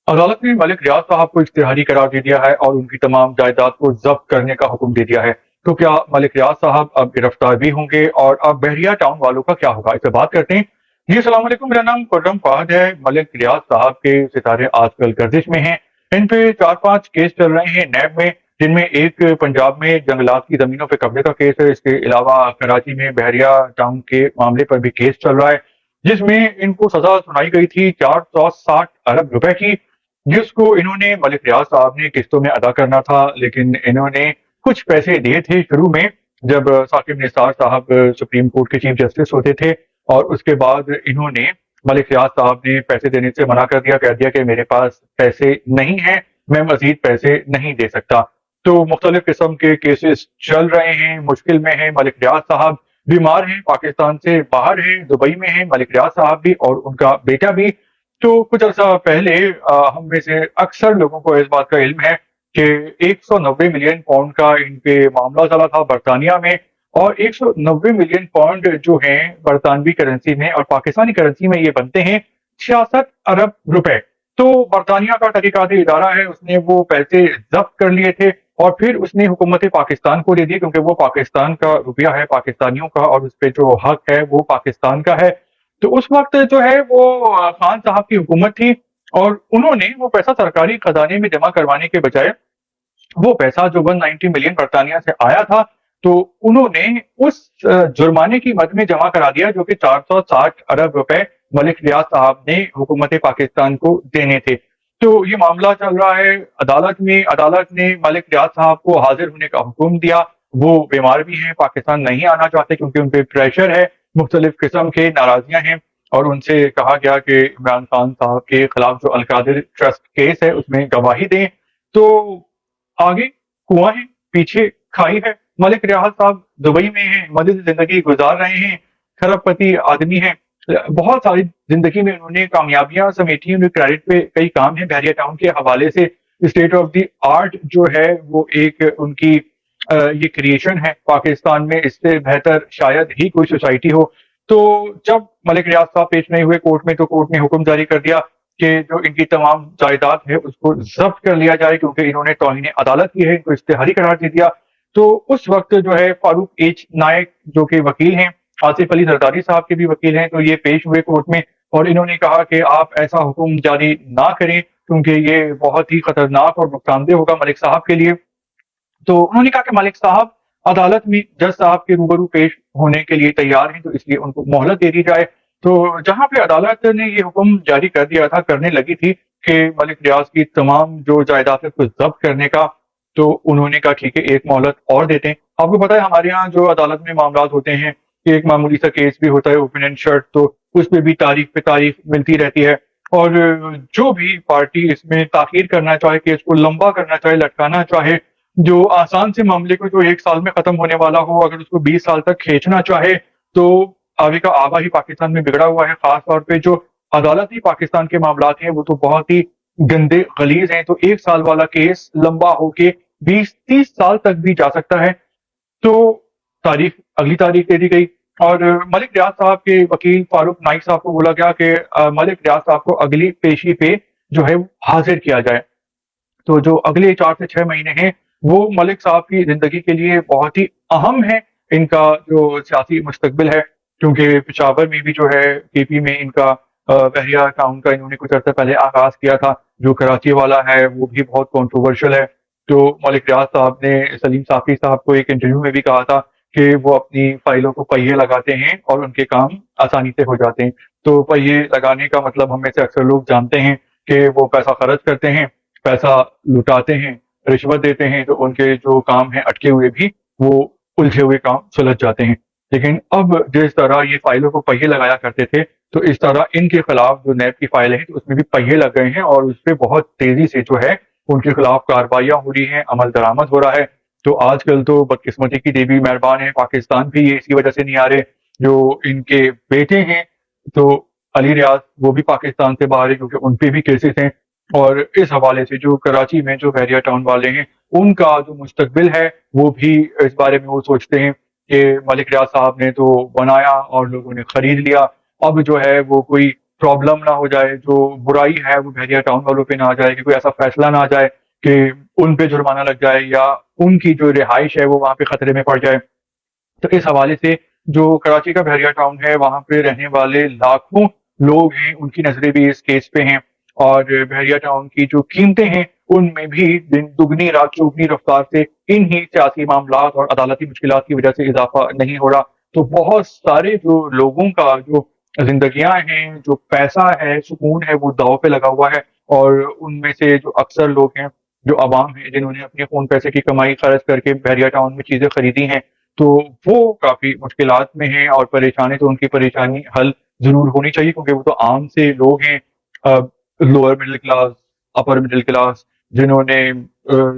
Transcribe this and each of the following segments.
अदालत ने मलिक रियाज साहब को इश्तिहारी करार दे दिया है और उनकी तमाम जायदाद को जब्त करने का हुक्म दे दिया है। तो क्या मलिक रियाज साहब अब गिरफ्तार भी होंगे और अब बहरिया टाउन वालों का क्या होगा, इससे बात करते हैं। जी अस्सलाम वालेकुम, मेरा नाम खुर्रम फाहद है। मलिक रियाज साहब के सितारे आजकल गर्दिश में हैं। इन पे 4-5 केस चल रहे हैं नैब में, जिनमें एक पंजाब में जंगलात की जमीनों पे कब्जे का केस है। इसके अलावा कराची में बहरिया टाउन के मामले पर भी केस चल रहा है, जिसमें इनको सजा सुनाई गई थी 460 अरब रुपए की, जिसको इन्होंने मलिक रियाज साहब ने किस्तों में अदा करना था। लेकिन इन्होंने कुछ पैसे दिए थे शुरू में, जब साकिब निसार साहब सुप्रीम कोर्ट के चीफ जस्टिस होते थे, और उसके बाद इन्होंने मलिक रियाज साहब ने पैसे देने से मना कर दिया, कह दिया कि मेरे पास पैसे नहीं है, मैं मजीद पैसे नहीं दे सकता। तो मुख्तलिफ किस्म के केसेस चल रहे हैं, मुश्किल में है मलिक रियाज साहब, बीमार हैं, पाकिस्तान से बाहर हैं, दुबई में हैं मलिक रियाज साहब भी और उनका बेटा भी। तो कुछ अर्सा पहले हम में से अक्सर लोगों को इस बात का इल्म है कि 190 मिलियन पाउंड का इन पे मामला चला था बरतानिया में, और 190 मिलियन पाउंड जो हैं बरतानवी करेंसी में और पाकिस्तानी करेंसी में ये बनते हैं 66 अरब रुपए। तो बरतानिया का तहकीकाती इदारा है, उसने वो पैसे जब्त कर लिए थे और फिर उसने हुकूमत पाकिस्तान को दे दिए, क्योंकि वो पाकिस्तान का रुपया है, पाकिस्तानियों का, और उस पर जो हक है वो पाकिस्तान का है। तो उस वक्त जो है वो खान साहब की हुकूमत थी, और उन्होंने वो पैसा सरकारी खजाने में जमा करवाने के बजाय वो पैसा जो 190 मिलियन बरतानिया से आया था, तो उन्होंने उस जुर्माने की मद में जमा करा दिया, जो कि 460 अरब रुपए मलिक रियाज साहब ने हुकूमत पाकिस्तान को देने थे। तो ये मामला चल रहा है अदालत में। अदालत ने मलिक रियाज साहब को हाजिर होने का हुक्म दिया। वो बीमार भी हैं, पाकिस्तान नहीं आना चाहते क्योंकि उन पर प्रेशर है, मुख्तलिफ किस्म के नाराजियां हैं, और उनसे कहा गया कि इमरान खान साहब के खिलाफ जो अलकादिर ट्रस्ट केस है उसमें गवाही दें। तो आगे कुआं है, पीछे खाई है। मलिक रियाज साहब दुबई में हैं, मजेदार जिंदगी गुजार रहे हैं, खरबपति आदमी हैं, बहुत सारी जिंदगी में उन्होंने कामयाबियां समेटी, उनके क्रेडिट पे कई काम है। बहरिया टाउन के हवाले से स्टेट ऑफ द आर्ट जो है वो एक उनकी ये क्रिएशन है पाकिस्तान में, इससे बेहतर शायद ही कोई सोसाइटी हो। तो जब मलिक रियाज साहब पेश नहीं हुए कोर्ट में, तो कोर्ट ने हुक्म जारी कर दिया कि जो इनकी तमाम जायदाद है उसको जब्त कर लिया जाए, क्योंकि इन्होंने तौहीन अदालत की है, इनको इश्तिहारी करार दे दिया। तो उस वक्त जो है फारूक एच नायक जो कि वकील हैं, आसिफ अली जरदारी साहब के भी वकील हैं, तो ये पेश हुए कोर्ट में और इन्होंने कहा कि आप ऐसा हुक्म जारी ना करें, क्योंकि ये बहुत ही खतरनाक और नुकसानदेह होगा मलिक साहब के लिए। तो उन्होंने कहा कि मलिक साहब अदालत में जज साहब के रूबरू पेश होने के लिए तैयार हैं, तो इसलिए उनको मोहलत दे दी जाए। तो जहां पे अदालत ने ये हुक्म जारी कर दिया था, करने लगी थी कि मलिक रियाज की तमाम जो जायदाद है उसको जब्त करने का, तो उन्होंने कहा ठीक है एक मोहलत और देते हैं। आपको पता है हमारे यहाँ जो अदालत में मामला होते हैं कि एक मामूली सा केस भी होता है ओपन एंड शर्ट, तो उसमें भी तारीख पे तारीख मिलती रहती है, और जो भी पार्टी इसमें ताखीर करना चाहे, केस को लंबा करना चाहे, लटकाना चाहे, जो आसान से मामले को जो 1 साल में खत्म होने वाला हो, अगर उसको 20 साल तक खींचना चाहे, तो आगे का आबा ही पाकिस्तान में बिगड़ा हुआ है। खास तौर पे जो अदालती पाकिस्तान के मामला हैं वो तो बहुत ही गंदे गलीज हैं। तो 1 साल वाला केस लंबा होके 20-30 साल तक भी जा सकता है। तो तारीख अगली तारीख दे दी गई, और मलिक रियाज साहब के वकील फारूक नाइक साहब को बोला गया कि मलिक रियाज साहब को अगली पेशी पे जो है हाजिर किया जाए। तो जो अगले 4 से 6 महीने हैं वो मलिक साहब की जिंदगी के लिए बहुत ही अहम है, इनका जो सियासी मुस्तकबिल है, क्योंकि पिशावर में भी जो है केपी में इनका बहरिया टाउन का इन्होंने कुछ अर्सा पहले आगाज किया था। जो कराची वाला है वो भी बहुत कॉन्ट्रोवर्शियल है। तो मलिक रियाज साहब ने सलीम साफी साहब को एक इंटरव्यू में भी कहा था कि वो अपनी फाइलों को पहिए लगाते हैं और उनके काम आसानी से हो जाते हैं। तो पहिए लगाने का मतलब हम में से अक्सर लोग जानते हैं कि वो पैसा खर्च करते हैं, पैसा लुटाते हैं, रिश्वत देते हैं, तो उनके जो काम है अटके हुए भी वो उलझे हुए काम सुलझ जाते हैं। लेकिन अब जिस तरह ये फाइलों को पहिए लगाया करते थे, तो इस तरह इनके खिलाफ जो नैब की फाइल है तो उसमें भी पहिए लग गए हैं, और उस पर बहुत तेजी से जो है उनके खिलाफ कार्रवाइयां हो रही हैं, अमल दरामद हो रहा है। तो आजकल तो बदकिस्मती की देवी मेहरबान है, पाकिस्तान भी ये इसी वजह से नहीं आ रहे। जो इनके बेटे हैं तो अली रियाज, वो भी पाकिस्तान से बाहर है क्योंकि उन पे भी केसेस हैं। और इस हवाले से जो कराची में जो बहरिया टाउन वाले हैं उनका जो मुस्तकबिल है वो भी इस बारे में वो सोचते हैं कि मलिक रियाज साहब ने तो बनाया और लोगों ने खरीद लिया, अब जो है वो कोई प्रॉब्लम ना हो जाए, जो बुराई है वो बहरिया टाउन वालों पे ना आ जाए, कि कोई ऐसा फैसला ना आ जाए कि उन पे जुर्माना लग जाए या उनकी जो रिहाइश है वो वहाँ पे खतरे में पड़ जाए। तो इस हवाले से जो कराची का बहरिया टाउन है वहाँ पे रहने वाले लाखों लोग हैं, उनकी नजरें भी इस केस पे हैं, और बहरिया टाउन की जो कीमतें हैं उनमें भी दिन दुगनी रात चौगनी रफ्तार से इन्हीं सियासी मामलात और अदालती मुश्किलात की वजह से इजाफा नहीं हो रहा। तो बहुत सारे जो लोगों का जो जिंदगियां हैं, जो पैसा है, सुकून है, वो दांव पे लगा हुआ है। और उनमें से जो अक्सर लोग हैं, जो आवाम है, जिन्होंने अपने खून पैसे की कमाई खर्च करके बहरिया टाउन में चीजें खरीदी हैं, तो वो काफी मुश्किलात में हैं, और परेशानी तो उनकी परेशानी हल जरूर होनी चाहिए, क्योंकि वो तो आम से लोग हैं, lower middle class, upper middle class, जिन्होंने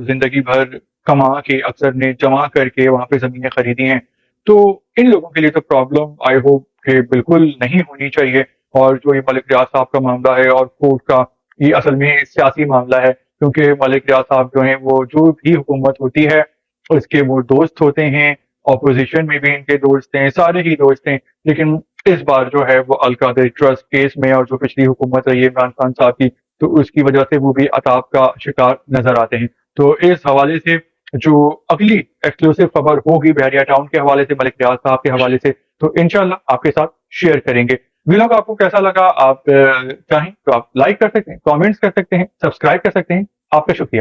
जिंदगी भर कमा के अक्सर ने जमा करके वहां पे जमीनें खरीदी हैं। तो इन लोगों के लिए तो प्रॉब्लम आई होप कि बिल्कुल नहीं होनी चाहिए। और जो ये मलिक रियाज साहब का मामला है और कोर्ट का, ये असल में सियासी मामला है, क्योंकि मलिक रियाज साहब जो हैं वो जो भी हुकूमत होती है उसके वो दोस्त होते हैं, ऑपोजिशन में भी इनके दोस्त हैं, सारे ही दोस्त हैं। लेकिन इस बार जो है वो अलकादर ट्रस्ट केस में, और जो पिछली हुकूमत रही है इमरान खान साहब की, तो उसकी वजह से वो भी अताब का शिकार नजर आते हैं। तो इस हवाले से जो अगली एक्सक्लूसिव खबर होगी बहरिया टाउन के हवाले से, मलिक रियाज साहब के हवाले से, तो इंशाल्लाह आपके साथ शेयर करेंगे। व्लॉग आपको कैसा लगा? आप चाहें तो आप लाइक कर सकते हैं, कमेंट्स कर सकते हैं, सब्सक्राइब कर सकते हैं। आपका शुक्रिया।